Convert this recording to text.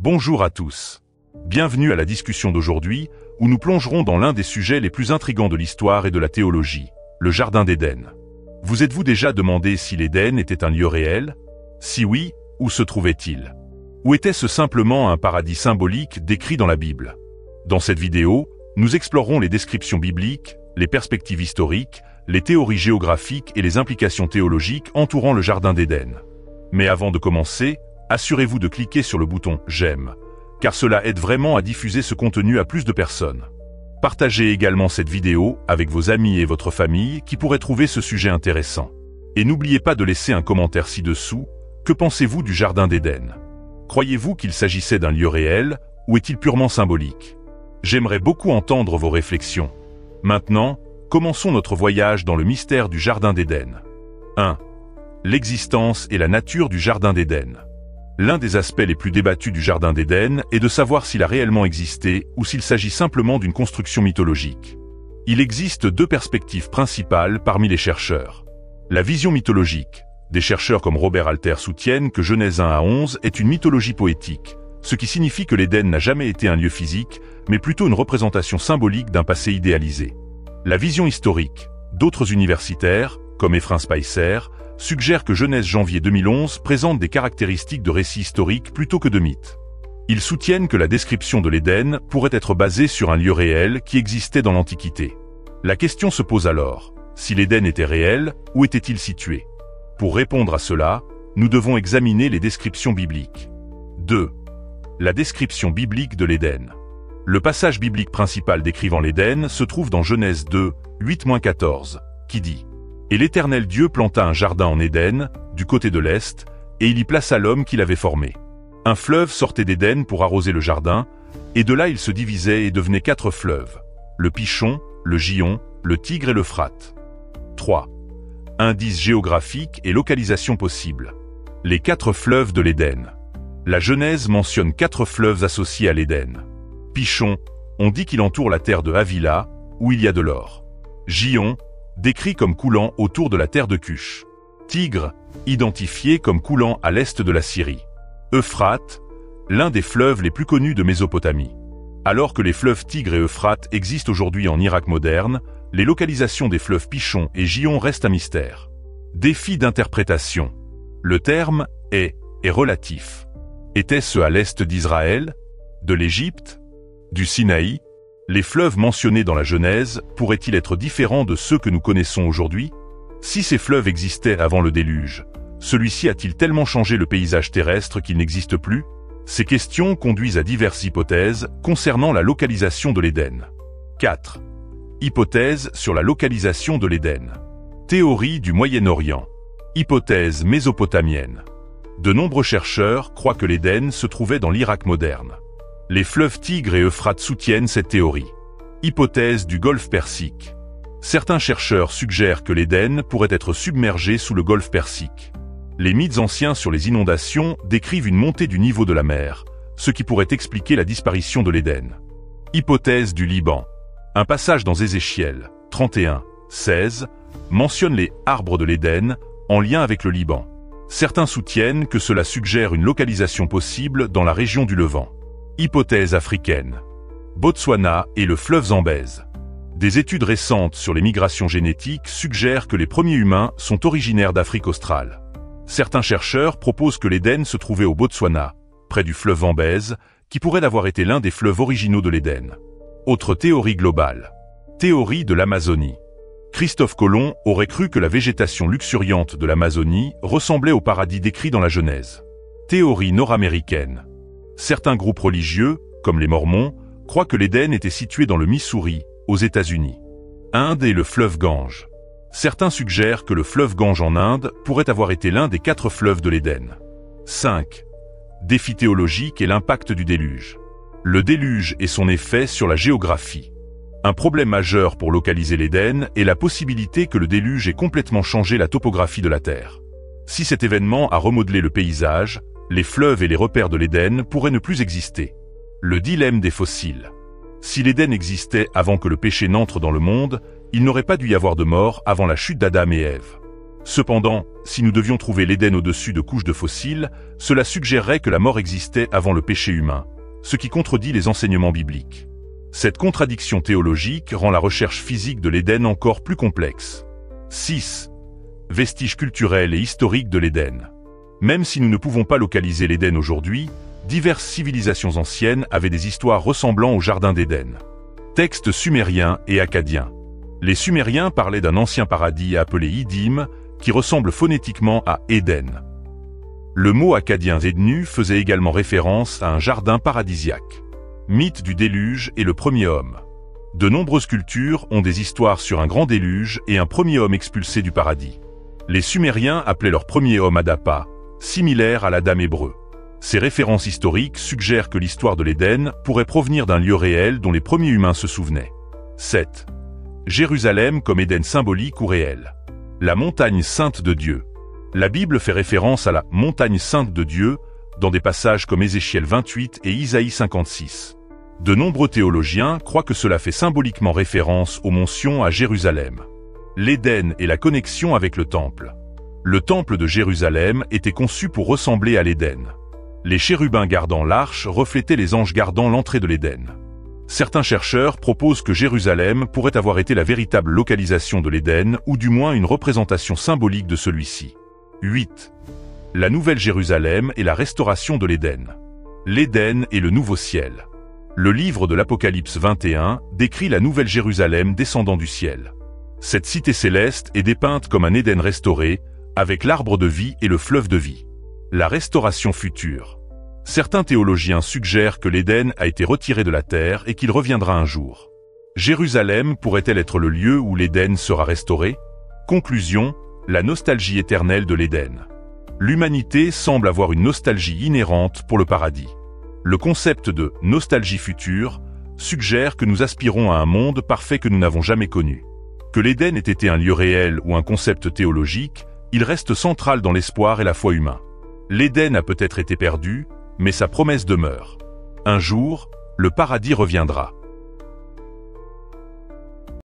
Bonjour à tous. Bienvenue à la discussion d'aujourd'hui, où nous plongerons dans l'un des sujets les plus intrigants de l'histoire et de la théologie, le Jardin d'Éden. Vous êtes-vous déjà demandé si l'Éden était un lieu réel? Si oui, où se trouvait-il? Ou était-ce simplement un paradis symbolique décrit dans la Bible? Dans cette vidéo, nous explorerons les descriptions bibliques, les perspectives historiques, les théories géographiques et les implications théologiques entourant le Jardin d'Éden. Mais avant de commencer, assurez-vous de cliquer sur le bouton « J'aime », car cela aide vraiment à diffuser ce contenu à plus de personnes. Partagez également cette vidéo avec vos amis et votre famille qui pourraient trouver ce sujet intéressant. Et n'oubliez pas de laisser un commentaire ci-dessous. Que pensez-vous du Jardin d'Éden? Croyez-vous qu'il s'agissait d'un lieu réel ou est-il purement symbolique? J'aimerais beaucoup entendre vos réflexions. Maintenant, commençons notre voyage dans le mystère du Jardin d'Éden. 1. L'existence et la nature du Jardin d'Éden. L'un des aspects les plus débattus du Jardin d'Éden est de savoir s'il a réellement existé ou s'il s'agit simplement d'une construction mythologique. Il existe deux perspectives principales parmi les chercheurs. La vision mythologique. Des chercheurs comme Robert Alter soutiennent que Genèse 1 à 11 est une mythologie poétique, ce qui signifie que l'Éden n'a jamais été un lieu physique, mais plutôt une représentation symbolique d'un passé idéalisé. La vision historique. D'autres universitaires, comme Ephraim Spicer, suggère que Genèse janvier 2011 présente des caractéristiques de récits historiques plutôt que de mythes. Ils soutiennent que la description de l'Éden pourrait être basée sur un lieu réel qui existait dans l'Antiquité. La question se pose alors, si l'Éden était réel, où était-il situé? Pour répondre à cela, nous devons examiner les descriptions bibliques. 2. La description biblique de l'Éden. Le passage biblique principal décrivant l'Éden se trouve dans Genèse 2, 8-14, qui dit: « Et l'Éternel Dieu planta un jardin en Éden, du côté de l'Est, et il y plaça l'homme qu'il avait formé. Un fleuve sortait d'Éden pour arroser le jardin, et de là il se divisait et devenait 4 fleuves, le Pichon, le Gihon, le Tigre et l'Euphrate. » 3. Indices géographiques et localisation possible. Les 4 fleuves de l'Éden. La Genèse mentionne 4 fleuves associés à l'Éden. Pichon, on dit qu'il entoure la terre de Havila, où il y a de l'or. Gihon, décrit comme coulant autour de la terre de Cush. Tigre, identifié comme coulant à l'est de la Syrie. Euphrate, l'un des fleuves les plus connus de Mésopotamie. Alors que les fleuves Tigre et Euphrate existent aujourd'hui en Irak moderne, les localisations des fleuves Pichon et Gihon restent un mystère. Défi d'interprétation. Le terme est relatif. Était-ce à l'est d'Israël? De l'Égypte? Du Sinaï? Les fleuves mentionnés dans la Genèse pourraient-ils être différents de ceux que nous connaissons aujourd'hui? Si ces fleuves existaient avant le déluge, celui-ci a-t-il tellement changé le paysage terrestre qu'il n'existe plus? Ces questions conduisent à diverses hypothèses concernant la localisation de l'Éden. 4. Hypothèse sur la localisation de l'Éden. Théorie du Moyen-Orient. Hypothèse mésopotamienne. De nombreux chercheurs croient que l'Éden se trouvait dans l'Irak moderne. Les fleuves Tigre et Euphrate soutiennent cette théorie. Hypothèse du Golfe Persique. Certains chercheurs suggèrent que l'Éden pourrait être submergé sous le Golfe Persique. Les mythes anciens sur les inondations décrivent une montée du niveau de la mer, ce qui pourrait expliquer la disparition de l'Éden. Hypothèse du Liban. Un passage dans Ézéchiel 31, 16 mentionne les arbres de l'Éden en lien avec le Liban. Certains soutiennent que cela suggère une localisation possible dans la région du Levant. Hypothèse africaine. Botswana et le fleuve Zambèze. Des études récentes sur les migrations génétiques suggèrent que les premiers humains sont originaires d'Afrique australe. Certains chercheurs proposent que l'Éden se trouvait au Botswana, près du fleuve Zambèze, qui pourrait avoir été l'un des fleuves originaux de l'Éden. Autre théorie globale. Théorie de l'Amazonie. Christophe Colomb aurait cru que la végétation luxuriante de l'Amazonie ressemblait au paradis décrit dans la Genèse. Théorie nord-américaine. Certains groupes religieux, comme les Mormons, croient que l'Éden était situé dans le Missouri, aux États-Unis. Inde et le fleuve Gange. Certains suggèrent que le fleuve Gange en Inde pourrait avoir été l'un des 4 fleuves de l'Éden. 5. Défi théologique et l'impact du déluge. Le déluge et son effet sur la géographie. Un problème majeur pour localiser l'Éden est la possibilité que le déluge ait complètement changé la topographie de la Terre. Si cet événement a remodelé le paysage, les fleuves et les repères de l'Éden pourraient ne plus exister. Le dilemme des fossiles. Si l'Éden existait avant que le péché n'entre dans le monde, il n'aurait pas dû y avoir de mort avant la chute d'Adam et Ève. Cependant, si nous devions trouver l'Éden au-dessus de couches de fossiles, cela suggérerait que la mort existait avant le péché humain, ce qui contredit les enseignements bibliques. Cette contradiction théologique rend la recherche physique de l'Éden encore plus complexe. 6. Vestiges culturels et historiques de l'Éden. Même si nous ne pouvons pas localiser l'Éden aujourd'hui, diverses civilisations anciennes avaient des histoires ressemblant au Jardin d'Éden. Textes sumériens et akkadiens. Les Sumériens parlaient d'un ancien paradis appelé Idim, qui ressemble phonétiquement à Éden. Le mot akkadien Ednu faisait également référence à un jardin paradisiaque. Mythe du déluge et le premier homme. De nombreuses cultures ont des histoires sur un grand déluge et un premier homme expulsé du paradis. Les Sumériens appelaient leur premier homme Adapa, similaire à l'Adam hébreu. Ces références historiques suggèrent que l'histoire de l'Éden pourrait provenir d'un lieu réel dont les premiers humains se souvenaient. 7. Jérusalem comme Éden symbolique ou réel. La montagne sainte de Dieu. La Bible fait référence à la montagne sainte de Dieu dans des passages comme Ézéchiel 28 et Isaïe 56. De nombreux théologiens croient que cela fait symboliquement référence aux mont Sion à Jérusalem. L'Éden et la connexion avec le temple. Le temple de Jérusalem était conçu pour ressembler à l'Éden. Les chérubins gardant l'arche reflétaient les anges gardant l'entrée de l'Éden. Certains chercheurs proposent que Jérusalem pourrait avoir été la véritable localisation de l'Éden ou du moins une représentation symbolique de celui-ci. 8. La Nouvelle Jérusalem et la restauration de l'Éden. L'Éden et le nouveau ciel. Le livre de l'Apocalypse 21 décrit la Nouvelle Jérusalem descendant du ciel. Cette cité céleste est dépeinte comme un Éden restauré, avec l'arbre de vie et le fleuve de vie. La restauration future. Certains théologiens suggèrent que l'Éden a été retiré de la terre et qu'il reviendra un jour. Jérusalem pourrait-elle être le lieu où l'Éden sera restauré? Conclusion, la nostalgie éternelle de l'Éden. L'humanité semble avoir une nostalgie inhérente pour le paradis. Le concept de « nostalgie future » suggère que nous aspirons à un monde parfait que nous n'avons jamais connu. Que l'Éden ait été un lieu réel ou un concept théologique, il reste central dans l'espoir et la foi humain. L'Éden a peut-être été perdu, mais sa promesse demeure. Un jour, le paradis reviendra.